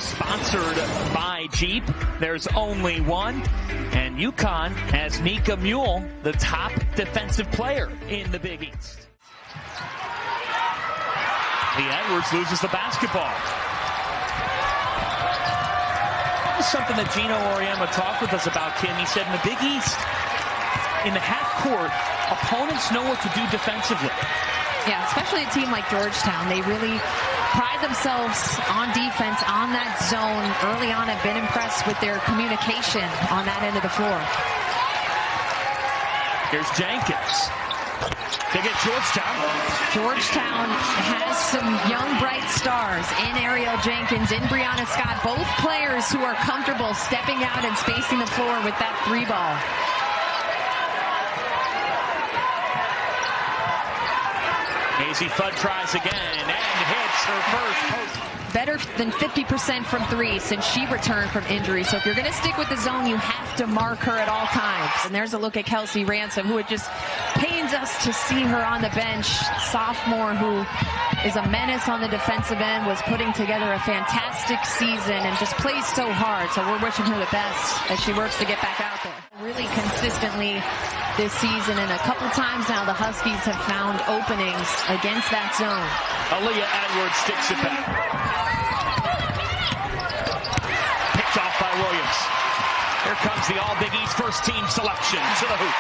Sponsored by Jeep. There's only one. And UConn has Nika Mule, the top defensive player in the Big East. Lee Edwards loses the basketball. This is something that Gino Auriemma talked with us about, Kim. He said in the Big East, in the half court, opponents know what to do defensively. Yeah, especially a team like Georgetown. They really pride themselves on defense, on that zone. Early on, I've been impressed with their communication on that end of the floor. Here's Jenkins. They get Georgetown. Georgetown has some young, bright stars in Ariel Jenkins, in Brianna Scott, both players who are comfortable stepping out and spacing the floor with that three ball. Maisie Fudd tries again and hits her first post. Better than 50% from three since she returned from injury. So if you're going to stick with the zone, you have to mark her at all times. And there's a look at Kelsey Ransom, who it just pains us to see her on the bench. Sophomore who is a menace on the defensive end, was putting together a fantastic season and just plays so hard. So we're wishing her the best as she works to get back out there. Really consistently this season, and a couple times now the Huskies have found openings against that zone. Aaliyah Edwards sticks it back. Picked off by Williams. Here comes the All-Big East first team selection to the hoop.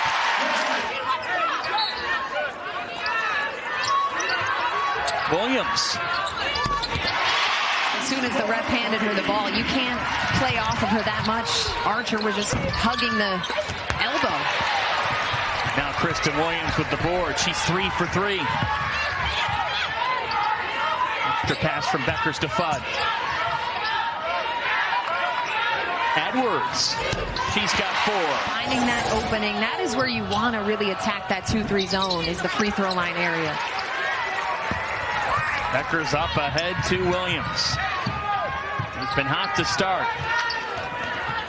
Williams. As soon as the ref handed her the ball, you can't play off of her that much. Archer was just hugging the elbow. Now Kristen Williams with the board. She's 3 for 3. After pass from Beckers to Fudd. Edwards. She's got 4. Finding that opening, that is where you want to really attack that 2-3 zone, is the free throw line area. Beckers up ahead to Williams. It's been hot to start.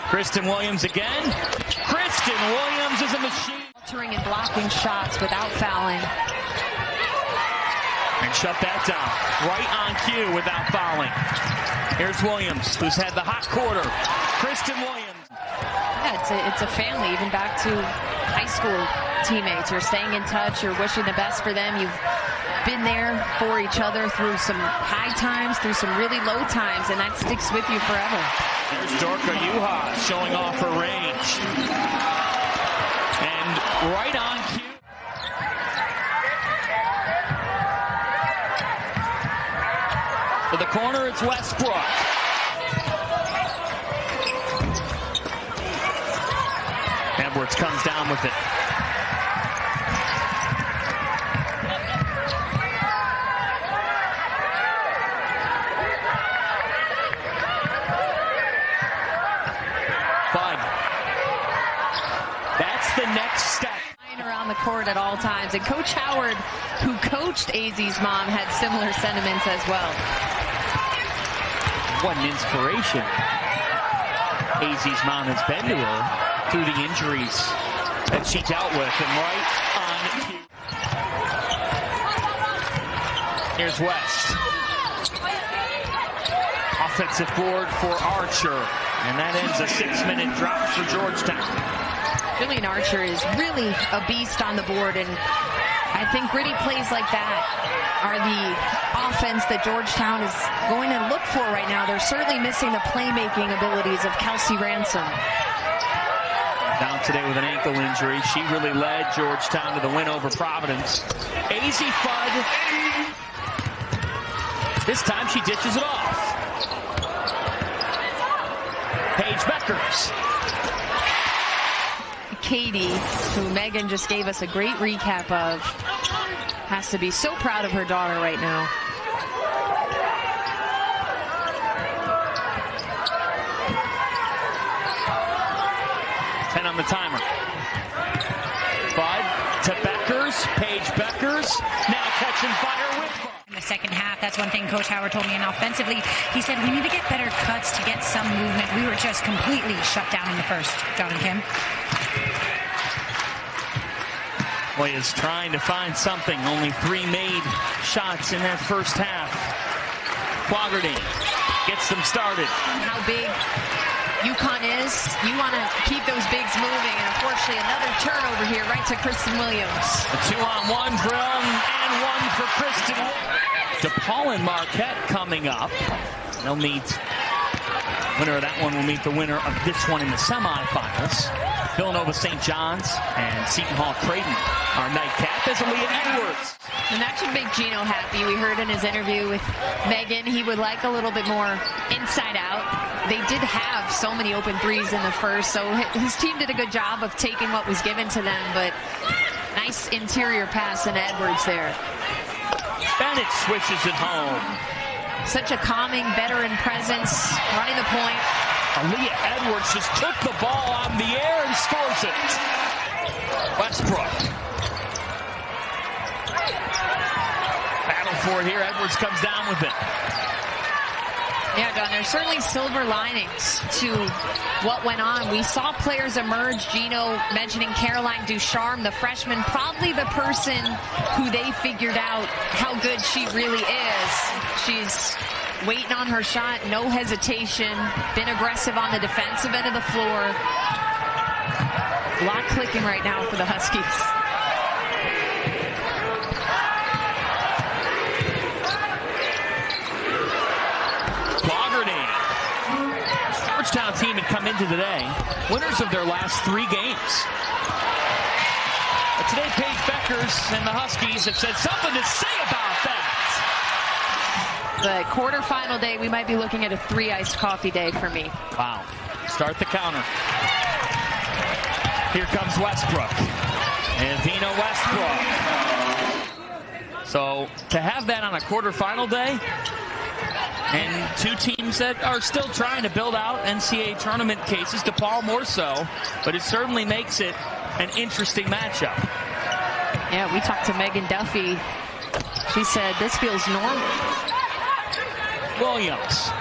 Kristen Williams again. Kristen Williams is a machine. Altering and blocking shots without fouling. And shut that down. Right on cue without fouling. Here's Williams, who's had the hot quarter. Kristen Williams. Yeah, it's a family, even back to high school teammates. You're staying in touch. You're wishing the best for them. You've been there for each other through some high times, through some really low times, and that sticks with you forever. There's Dorka Yuha showing off her range. And right on cue. For the corner, it's Westbrook. Edwards comes down with it. That's the next step. Around the court at all times. And Coach Howard, who coached AZ's mom, had similar sentiments as well. What an inspiration AZ's mom has been to her through the injuries that she dealt with. And right on cue. Here's West. Offensive board for Archer. And that ends a 6-minute drought for Georgetown. Jillian Archer is really a beast on the board, and I think gritty plays like that are the offense that Georgetown is going to look for right now. They're certainly missing the playmaking abilities of Kelsey Ransom. Down today with an ankle injury. She really led Georgetown to the win over Providence. AZ Fudd. This time she dishes it off. Paige Beckers. Katie, who Megan just gave us a great recap of, has to be so proud of her daughter right now. On the timer. Fudd to Beckers. Paige Beckers now catching fire with Fudd. In the second half, that's one thing Coach Howard told me. And offensively, he said we need to get better cuts to get some movement. We were just completely shut down in the first. John and Kim. Boy is trying to find something. Only 3 made shots in that first half. Fogarty gets them started. How big UConn is, you want to keep those bigs moving, and unfortunately another turnover here right to Kristen Williams. A 2-on-1 drill and one for Kristen. DePaul and Marquette coming up. They'll meet, winner of that one will meet the winner of this one in the semifinals. Villanova St. John's and Seton Hall Creighton are nightcap as Aaliyah Edwards. And that should make Gino happy. We heard in his interview with Megan he would like a little bit more inside out. They did have so many open threes in the first, so his team did a good job of taking what was given to them, but nice interior pass in Edwards there. Bennett swishes it home. Such a calming veteran presence, running the point. Aaliyah Edwards just took the ball on the air and scores it. Westbrook. Battle for it here. Edwards comes down with it. Yeah, Don, there's certainly silver linings to what went on. We saw players emerge. Gino mentioning Caroline Ducharme, the freshman, probably the person who they figured out how good she really is. She's waiting on her shot, no hesitation, been aggressive on the defensive end of the floor. A lot clicking right now for the Huskies. Georgetown team had come into today winners of their last 3 games. But today, Paige Beckers and the Huskies have said something to say about that. The quarterfinal day, we might be looking at a 3 iced coffee day for me. Wow. Start the counter. Here comes Westbrook. And Vina Westbrook. So to have that on a quarterfinal day, and 2 teams that are still trying to build out NCAA tournament cases, DePaul more so, but it certainly makes it an interesting matchup. Yeah, we talked to Megan Duffy. She said this feels normal. Williams.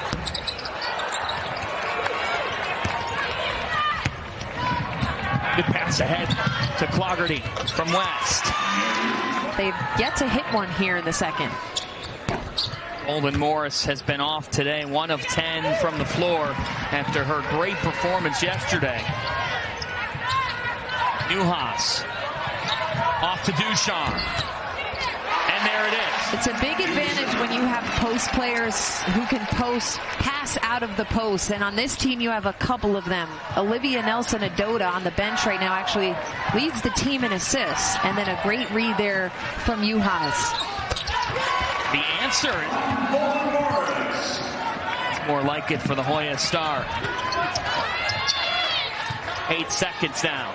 Good pass ahead to Clougherty from West. They've yet to hit one here in the second. Olden Morris has been off today, 1 of 10 from the floor after her great performance yesterday. Newhouse off to Ducharme. And there it is. It's a big advantage when you have post players who can pass out of the post. And on this team, you have a couple of them. Olivia Nelson-Adota on the bench right now actually leads the team in assists. And then a great read there from Newhouse. The answer, it's more like it for the Hoya Star. 8 seconds now.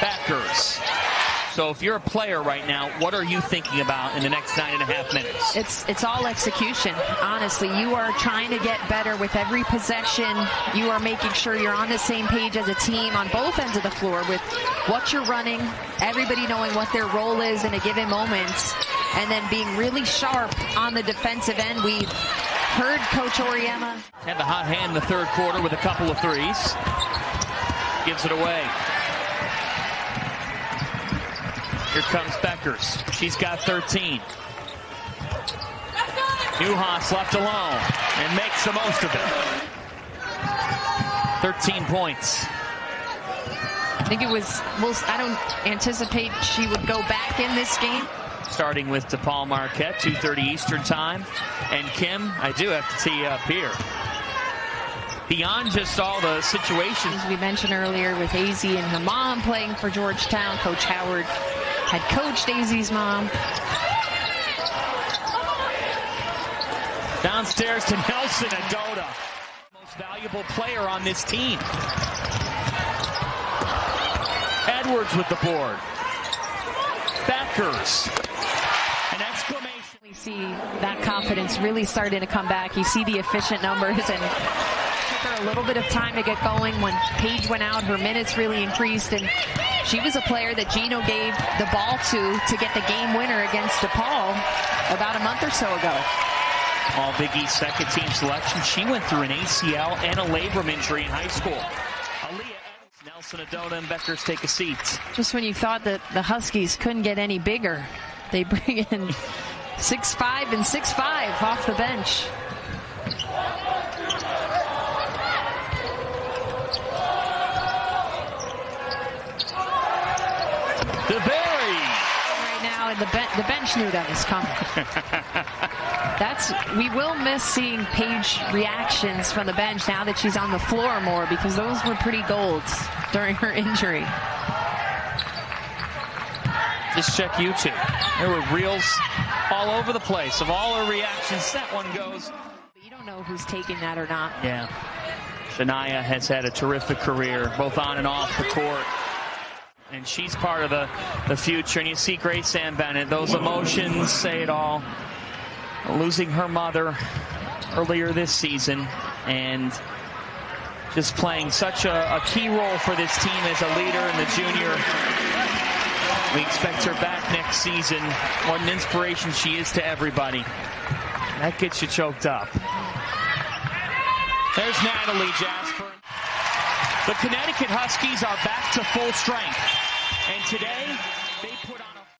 Beckers. So if you're a player right now, what are you thinking about in the next 9.5 minutes? It's all execution. Honestly, you are trying to get better with every possession. You are making sure you're on the same page as a team on both ends of the floor with what you're running, everybody knowing what their role is in a given moment, and then being really sharp on the defensive end. We heard Coach Auriemma. Had the hot hand in the third quarter with a couple of threes. Gives it away. Here comes Beckers. She's got 13. Newhouse left alone and makes the most of it. 13 points. I think it was, I don't anticipate she would go back in this game. Starting with DePaul Marquette, 2:30 Eastern time. And Kim, I do have to tee you up here. Beyond just all the situations. As we mentioned earlier with AZ and her mom playing for Georgetown, Coach Howard had coached AZ's mom. Downstairs to Nelson-Adota. Most valuable player on this team. Edwards with the board. Beckers. An exclamation. We see that confidence really starting to come back. You see the efficient numbers, and it took her a little bit of time to get going. When Paige went out, her minutes really increased, and she was a player that Gino gave the ball to get the game winner against DePaul about a month or so ago. All Big East second team selection. She went through an ACL and a labrum injury in high school. Nelson-Adota and Beckers take a seat. Just when you thought that the Huskies couldn't get any bigger, they bring in 6'5" and 6'5" off the bench. the bench knew that was coming. We will miss seeing Paige reactions from the bench now that she's on the floor more, because those were pretty golds during her injury. Just check YouTube. There were reels all over the place of all her reactions. That one goes. You don't know who's taking that or not. Yeah. Shania has had a terrific career, both on and off the court. And she's part of the future. And you see Grace Ann Bennett, those emotions say it all. Losing her mother earlier this season and just playing such a key role for this team as a leader in the junior. We expect her back next season. What an inspiration she is to everybody. That gets you choked up. There's Natalie Jasper. The Connecticut Huskies are back to full strength. And today,